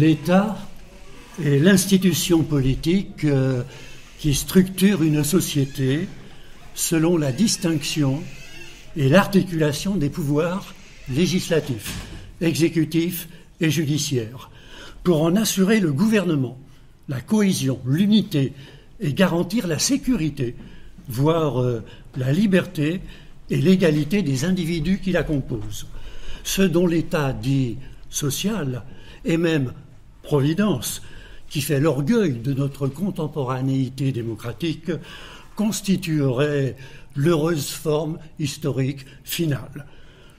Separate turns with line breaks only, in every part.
L'État est l'institution politique qui structure une société selon la distinction et l'articulation des pouvoirs législatifs, exécutifs et judiciaires, pour en assurer le gouvernement, la cohésion, l'unité et garantir la sécurité, voire la liberté et l'égalité des individus qui la composent. Ce dont l'État dit social et même providence, qui fait l'orgueil de notre contemporanéité démocratique, constituerait l'heureuse forme historique finale.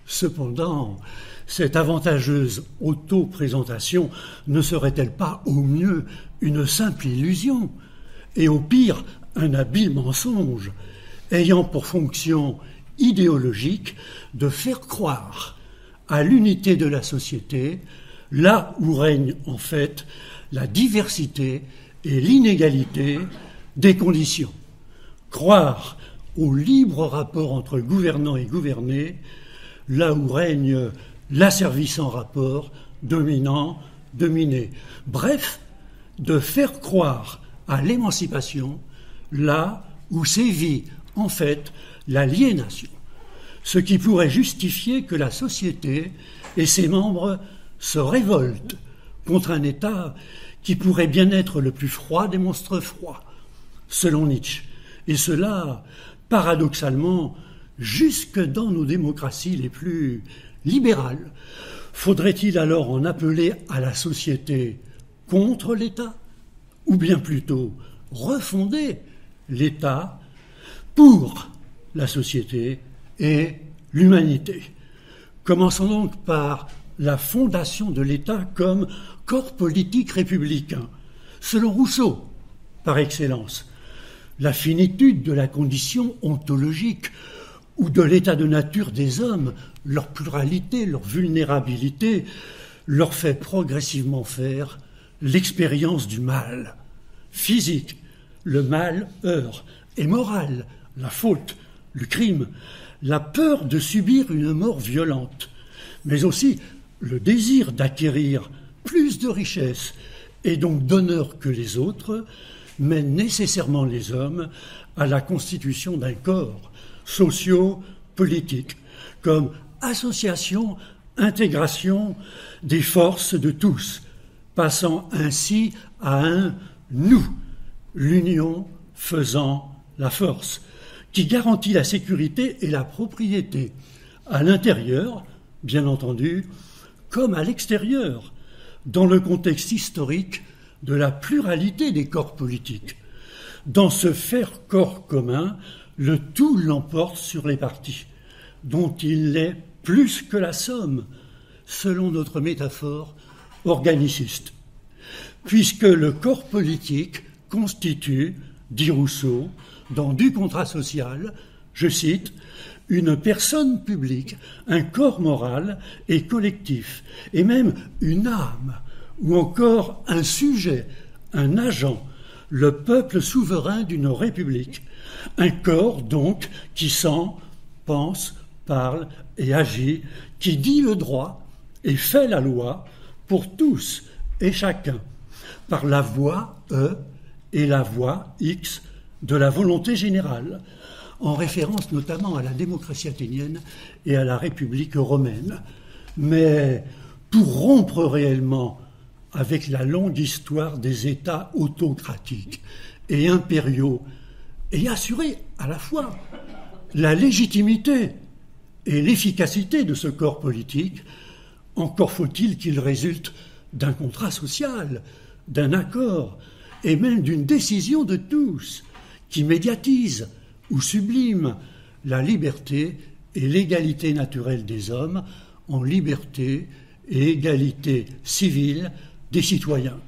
Cependant, cette avantageuse auto-présentation ne serait-elle pas au mieux une simple illusion et au pire un habile mensonge, ayant pour fonction idéologique de faire croire à l'unité de la société, là où règne en fait la diversité et l'inégalité des conditions. Croire au libre rapport entre gouvernants et gouvernés, là où règne l'asservissant rapport dominant-dominé. Bref, de faire croire à l'émancipation, là où sévit en fait l'aliénation, ce qui pourrait justifier que la société et ses membres se révoltent contre un État qui pourrait bien être le plus froid des monstres froids, selon Nietzsche. Et cela, paradoxalement, jusque dans nos démocraties les plus libérales. Faudrait-il alors en appeler à la société contre l'État, ou bien plutôt refonder l'État pour la société et l'humanité? Commençons donc par la fondation de l'État comme corps politique républicain, selon Rousseau, par excellence. La finitude de la condition ontologique ou de l'état de nature des hommes, leur pluralité, leur vulnérabilité, leur fait progressivement faire l'expérience du mal. Physique, le malheur, et moral, la faute, le crime, la peur de subir une mort violente, mais aussi le désir d'acquérir plus de richesses et donc d'honneur que les autres, mène nécessairement les hommes à la constitution d'un corps socio-politique, comme association, intégration des forces de tous, passant ainsi à un « nous », l'union faisant la force, qui garantit la sécurité et la propriété, à l'intérieur, bien entendu, comme à l'extérieur, dans le contexte historique de la pluralité des corps politiques. Dans ce faire corps commun, le tout l'emporte sur les parties, dont il est plus que la somme, selon notre métaphore organiciste. Puisque le corps politique constitue, dit Rousseau, dans Du contrat social, je cite, une personne publique, un corps moral et collectif, et même une âme, ou encore un sujet, un agent, le peuple souverain d'une république, un corps donc qui sent, pense, parle et agit, qui dit le droit et fait la loi pour tous et chacun, par la voix E et la voix X de la volonté générale, en référence notamment à la démocratie athénienne et à la République romaine. Mais pour rompre réellement avec la longue histoire des États autocratiques et impériaux, et assurer à la fois la légitimité et l'efficacité de ce corps politique, encore faut-il qu'il résulte d'un contrat social, d'un accord, et même d'une décision de tous, qui médiatise ou sublime la liberté et l'égalité naturelle des hommes en liberté et égalité civile des citoyens,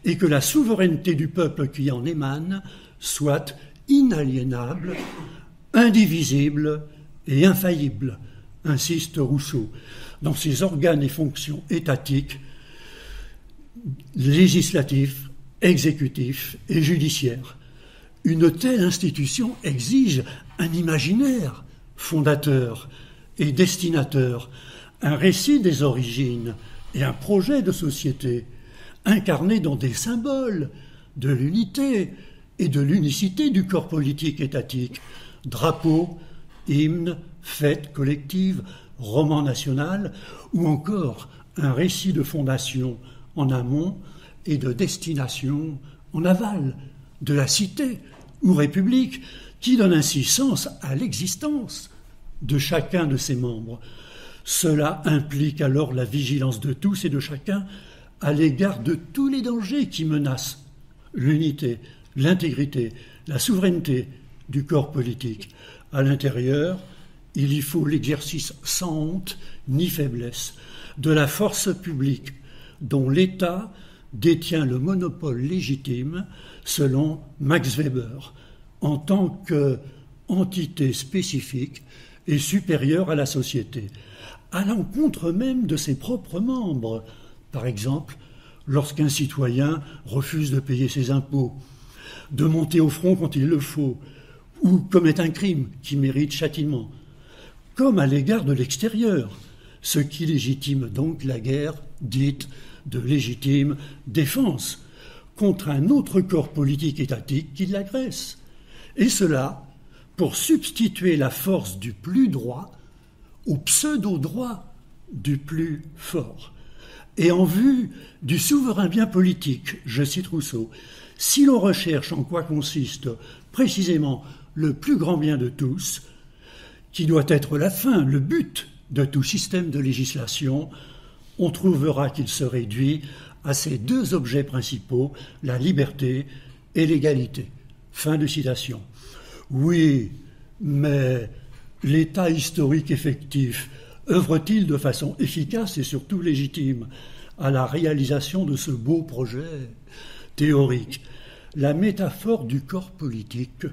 et que la souveraineté du peuple qui en émane soit inaliénable, indivisible et infaillible, insiste Rousseau, dans ses organes et fonctions étatiques, législatifs, exécutifs et judiciaires. Une telle institution exige un imaginaire fondateur et destinateur, un récit des origines et un projet de société, incarnée dans des symboles de l'unité et de l'unicité du corps politique étatique. Drapeau, hymne, fête collective, roman national, ou encore un récit de fondation en amont et de destination en aval de la cité ou république, qui donne ainsi sens à l'existence de chacun de ses membres. Cela implique alors la vigilance de tous et de chacun à l'égard de tous les dangers qui menacent l'unité, l'intégrité, la souveraineté du corps politique. À l'intérieur, il y faut l'exercice sans honte ni faiblesse de la force publique dont l'État détient le monopole légitime, selon Max Weber, en tant qu'entité spécifique et supérieure à la société, à l'encontre même de ses propres membres. Par exemple, lorsqu'un citoyen refuse de payer ses impôts, de monter au front quand il le faut, ou commet un crime qui mérite châtiment, comme à l'égard de l'extérieur, ce qui légitime donc la guerre dite de légitime défense contre un autre corps politique étatique qui l'agresse. Et cela pour substituer la force du plus droit au pseudo-droit du plus fort. Et en vue du souverain bien politique, je cite Rousseau, si l'on recherche en quoi consiste précisément le plus grand bien de tous, qui doit être la fin, le but de tout système de législation, on trouvera qu'il se réduit à ces deux objets principaux, la liberté et l'égalité. Fin de citation. Oui, mais l'État historique effectif œuvre-t-il de façon efficace et surtout légitime à la réalisation de ce beau projet théorique? La métaphore du corps politique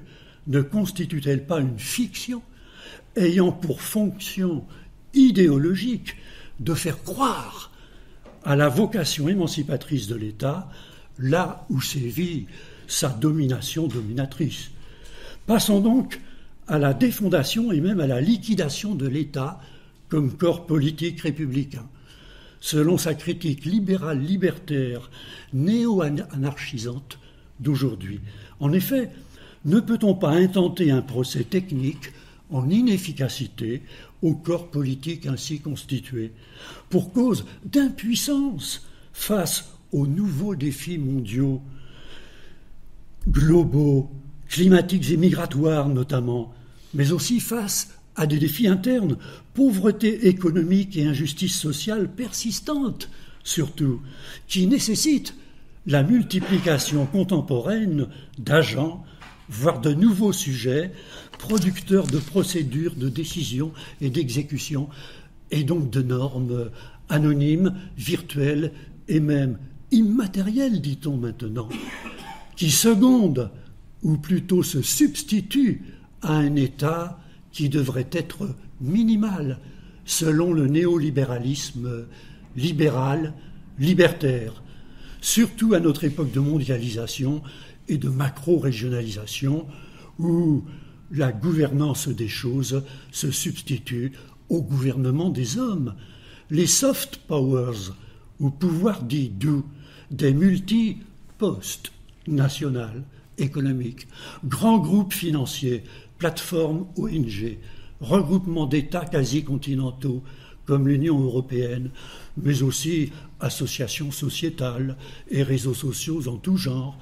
ne constitue-t-elle pas une fiction ayant pour fonction idéologique de faire croire à la vocation émancipatrice de l'État là où sévit sa domination dominatrice? Passons donc à la défondation et même à la liquidation de l'État comme corps politique républicain. Selon sa critique libérale, libertaire, néo-anarchisante d'aujourd'hui. En effet, ne peut-on pas intenter un procès technique en inefficacité au corps politique ainsi constitué, pour cause d'impuissance face aux nouveaux défis mondiaux, globaux, climatiques et migratoires notamment, mais aussi face à des défis internes, pauvreté économique et injustice sociale persistante surtout, qui nécessitent la multiplication contemporaine d'agents, voire de nouveaux sujets, producteurs de procédures, de décisions et d'exécutions, et donc de normes anonymes, virtuelles et même immatérielles, dit-on maintenant, qui secondent, ou plutôt se substituent à un État qui devrait être minimal, selon le néolibéralisme libéral, libertaire, surtout à notre époque de mondialisation et de macro-régionalisation, où la gouvernance des choses se substitue au gouvernement des hommes. Les soft powers, ou pouvoirs dits doux, des multi-postes nationales, économiques, grands groupes financiers, plateformes ONG, regroupements d'États quasi-continentaux comme l'Union européenne, mais aussi associations sociétales et réseaux sociaux en tout genre,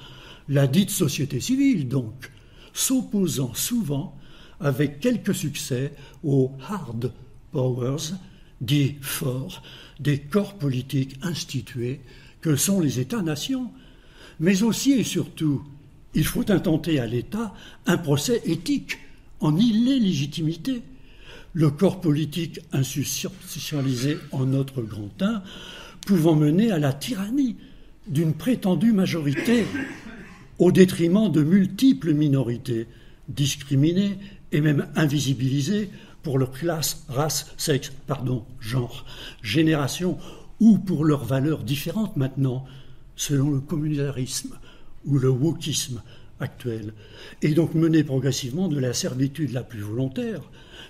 la dite société civile donc, s'opposant souvent avec quelques succès aux hard powers, dits forts, des corps politiques institués que sont les États-nations. Mais aussi et surtout, il faut intenter à l'État un procès éthique en illégitimité. Le corps politique institutionnalisé en notre grand un, pouvant mener à la tyrannie d'une prétendue majorité au détriment de multiples minorités, discriminées et même invisibilisées pour leur classe, race, sexe, genre, génération ou pour leurs valeurs différentes maintenant, selon le communautarisme ou le wokisme actuel, et donc mener progressivement de la servitude la plus volontaire,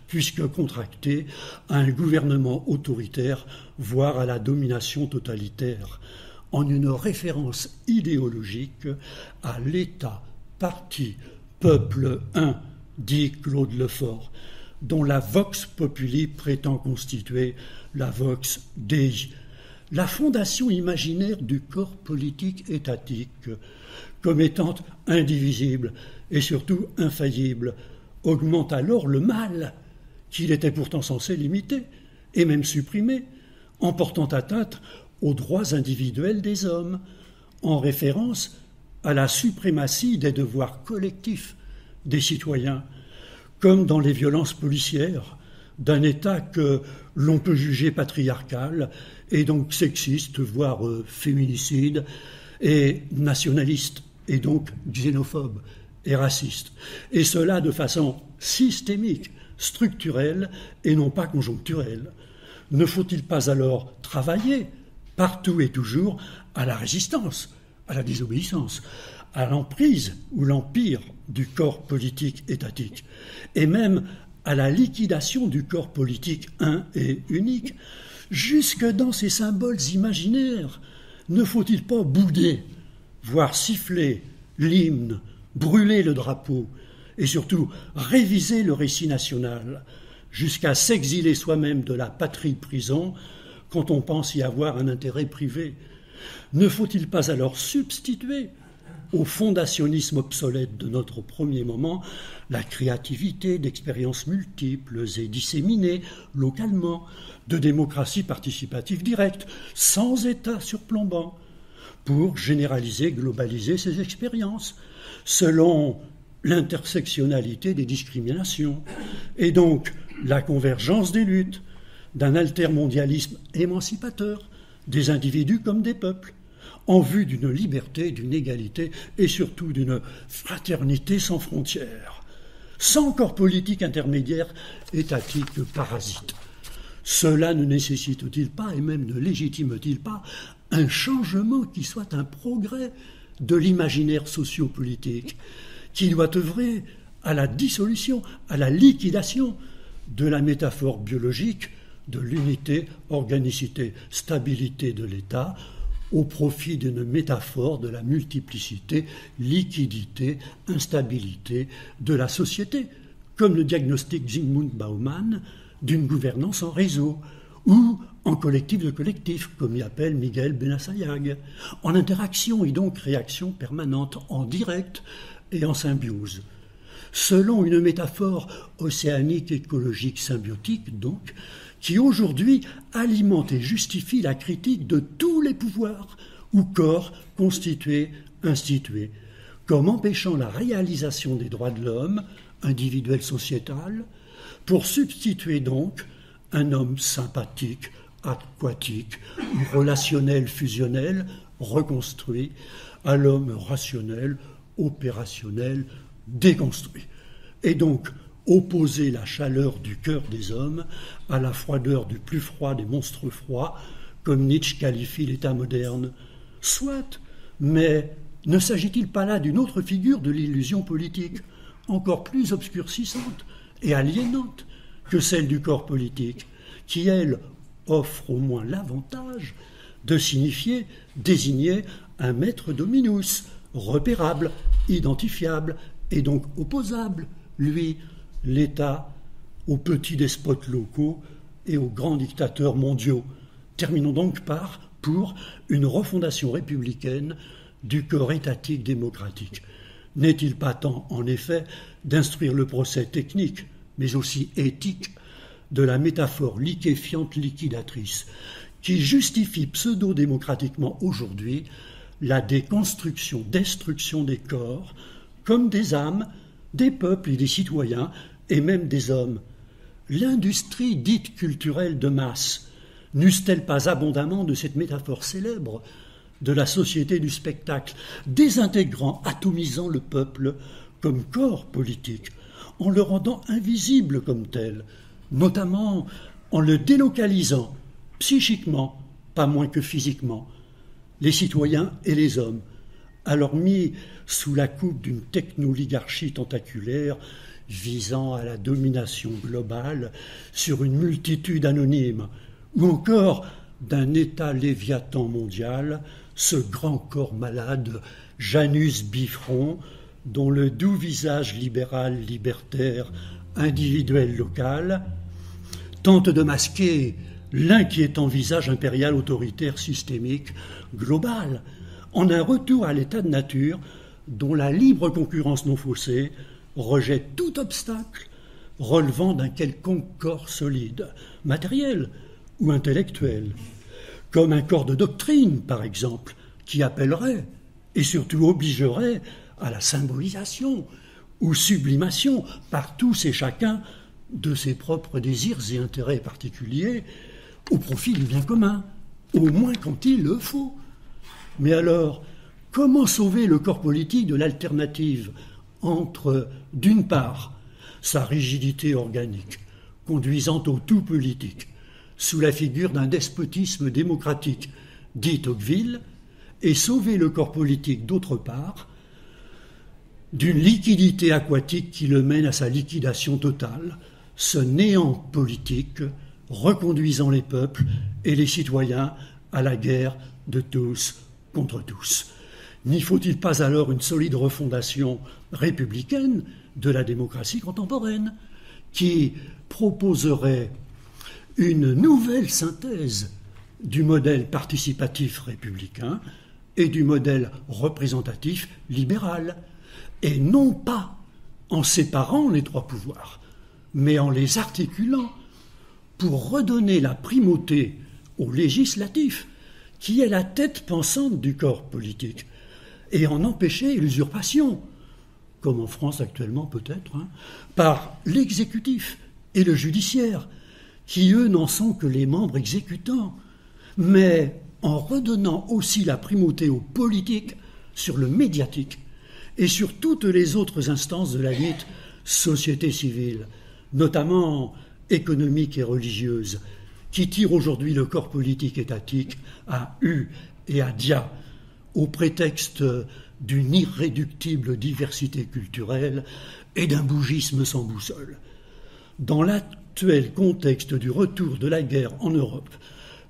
puisque contractée à un gouvernement autoritaire, voire à la domination totalitaire, en une référence idéologique à l'État, parti, peuple un, dit Claude Lefort, dont la vox populi prétend constituer la vox dei, la fondation imaginaire du corps politique étatique, comme étant indivisible et surtout infaillible, augmente alors le mal qu'il était pourtant censé limiter et même supprimer, en portant atteinte aux droits individuels des hommes, en référence à la suprématie des devoirs collectifs des citoyens, comme dans les violences policières d'un État que l'on peut juger patriarcal et donc sexiste, voire féminicide, et nationaliste, et donc xénophobe et raciste. Et cela de façon systémique, structurelle et non pas conjoncturelle. Ne faut-il pas alors travailler partout et toujours à la résistance, à la désobéissance, à l'emprise ou l'empire du corps politique étatique, et même à la liquidation du corps politique un et unique, jusque dans ces symboles imaginaires? Ne faut-il pas bouder, voire siffler l'hymne, brûler le drapeau, et surtout réviser le récit national, jusqu'à s'exiler soi-même de la patrie-prison quand on pense y avoir un intérêt privé? Ne faut-il pas alors substituer au fondationnisme obsolète de notre premier moment la créativité d'expériences multiples et disséminées localement, de démocratie participative directe, sans État surplombant, pour généraliser, globaliser ces expériences, selon l'intersectionnalité des discriminations, et donc la convergence des luttes, d'un altermondialisme émancipateur, des individus comme des peuples, en vue d'une liberté, d'une égalité et surtout d'une fraternité sans frontières, sans corps politique intermédiaire, étatique, parasite. Cela ne nécessite-t-il pas, et même ne légitime-t-il pas, un changement qui soit un progrès de l'imaginaire sociopolitique, qui doit œuvrer à la dissolution, à la liquidation de la métaphore biologique de l'unité, organicité, stabilité de l'État, au profit d'une métaphore de la multiplicité, liquidité, instabilité de la société, comme le diagnostic Zygmunt Bauman d'une gouvernance en réseau, ou en collectif de collectif, comme y appelle Miguel Benassayag, en interaction et donc réaction permanente, en direct et en symbiose. Selon une métaphore océanique, écologique, symbiotique, donc, qui aujourd'hui alimente et justifie la critique de tous les pouvoirs ou corps constitués, institués, comme empêchant la réalisation des droits de l'homme, individuel sociétal, pour substituer donc un homme sympathique, aquatique, relationnel, fusionnel, reconstruit, à l'homme rationnel, opérationnel, déconstruit. Et donc, opposer la chaleur du cœur des hommes à la froideur du plus froid des monstres froids, comme Nietzsche qualifie l'État moderne. Soit, mais ne s'agit-il pas là d'une autre figure de l'illusion politique, encore plus obscurcissante et aliénante que celle du corps politique, qui, elle, offre au moins l'avantage de signifier, désigner un maître dominus, repérable, identifiable et donc opposable, lui, l'État, aux petits despotes locaux et aux grands dictateurs mondiaux. Terminons donc pour une refondation républicaine du corps étatique démocratique. N'est-il pas temps, en effet, d'instruire le procès technique, mais aussi éthique, de la métaphore liquéfiante liquidatrice, qui justifie pseudo-démocratiquement aujourd'hui la déconstruction, destruction des corps, comme des âmes, des peuples et des citoyens, et même des hommes. L'industrie dite culturelle de masse n'use-t-elle pas abondamment de cette métaphore célèbre de la société du spectacle, désintégrant, atomisant le peuple comme corps politique, en le rendant invisible comme tel, notamment en le délocalisant psychiquement, pas moins que physiquement, les citoyens et les hommes, alors mis sous la coupe d'une technoligarchie tentaculaire visant à la domination globale sur une multitude anonyme, ou encore d'un État léviathan mondial ce grand corps malade, Janus bifront, dont le doux visage libéral, libertaire, individuel, local, tente de masquer l'inquiétant visage impérial, autoritaire, systémique, global, en un retour à l'état de nature dont la libre concurrence non faussée rejette tout obstacle relevant d'un quelconque corps solide, matériel ou intellectuel, comme un corps de doctrine, par exemple, qui appellerait et surtout obligerait à la symbolisation ou sublimation par tous et chacun de ses propres désirs et intérêts particuliers au profit du bien commun, au moins quand il le faut. Mais alors, comment sauver le corps politique de l'alternative entre, d'une part, sa rigidité organique, conduisant au tout politique, sous la figure d'un despotisme démocratique, dit Tocqueville, et sauver le corps politique, d'autre part, d'une liquidité aquatique qui le mène à sa liquidation totale, ce néant politique reconduisant les peuples et les citoyens à la guerre de tous contre tous. N'y faut-il pas alors une solide refondation républicaine de la démocratie contemporaine qui proposerait une nouvelle synthèse du modèle participatif républicain et du modèle représentatif libéral, et non pas en séparant les trois pouvoirs, mais en les articulant pour redonner la primauté au législatif, qui est la tête pensante du corps politique, et en empêcher l'usurpation, comme en France actuellement peut-être, par l'exécutif et le judiciaire, qui eux n'en sont que les membres exécutants, mais en redonnant aussi la primauté au politique sur le médiatique et sur toutes les autres instances de la dite société civile, notamment économique et religieuse, qui tire aujourd'hui le corps politique étatique à U et à dia, au prétexte d'une irréductible diversité culturelle et d'un bougisme sans boussole. Dans l'actuel contexte du retour de la guerre en Europe,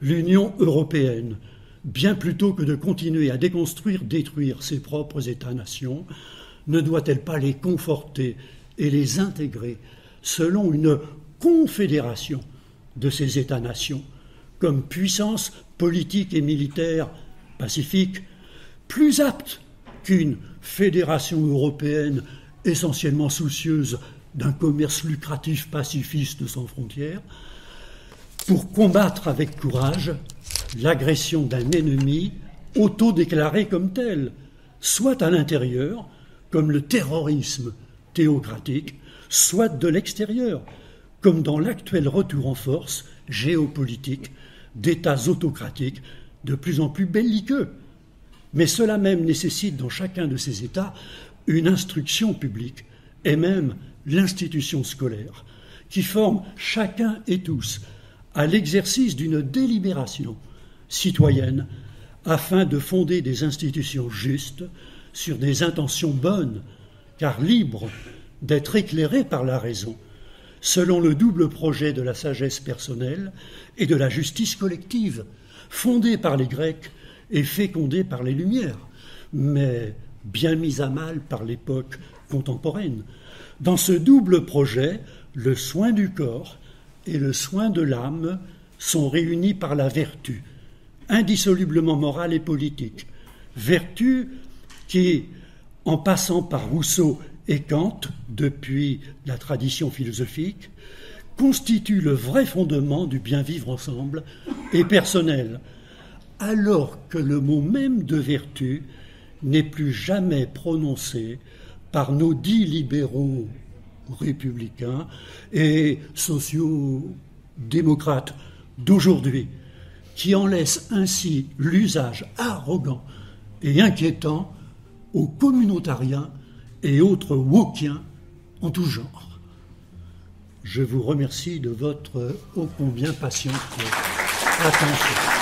l'Union européenne, bien plutôt que de continuer à détruire ses propres États-nations, ne doit-elle pas les conforter et les intégrer selon une confédération de ces États-nations, comme puissance politique et militaire pacifique, plus apte qu'une fédération européenne essentiellement soucieuse d'un commerce lucratif pacifiste sans frontières, pour combattre avec courage l'agression d'un ennemi autodéclaré comme tel, soit à l'intérieur, comme le terrorisme théocratique, soit de l'extérieur, comme dans l'actuel retour en force géopolitique d'États autocratiques de plus en plus belliqueux. Mais cela même nécessite dans chacun de ces États une instruction publique et même l'institution scolaire, qui forme chacun et tous à l'exercice d'une délibération citoyenne afin de fonder des institutions justes sur des intentions bonnes, car libres d'être éclairées par la raison, selon le double projet de la sagesse personnelle et de la justice collective, fondée par les Grecs et fécondée par les Lumières, mais bien mise à mal par l'époque contemporaine. Dans ce double projet, le soin du corps et le soin de l'âme sont réunis par la vertu, indissolublement morale et politique. Vertu qui, en passant par Rousseau et Kant, depuis la tradition philosophique, constitue le vrai fondement du bien vivre ensemble et personnel, alors que le mot même de vertu n'est plus jamais prononcé par nos dits libéraux républicains et sociaux-démocrates d'aujourd'hui, qui en laissent ainsi l'usage arrogant et inquiétant aux communautariens et autres wokiens en tout genre. Je vous remercie de votre ô combien patiente attention.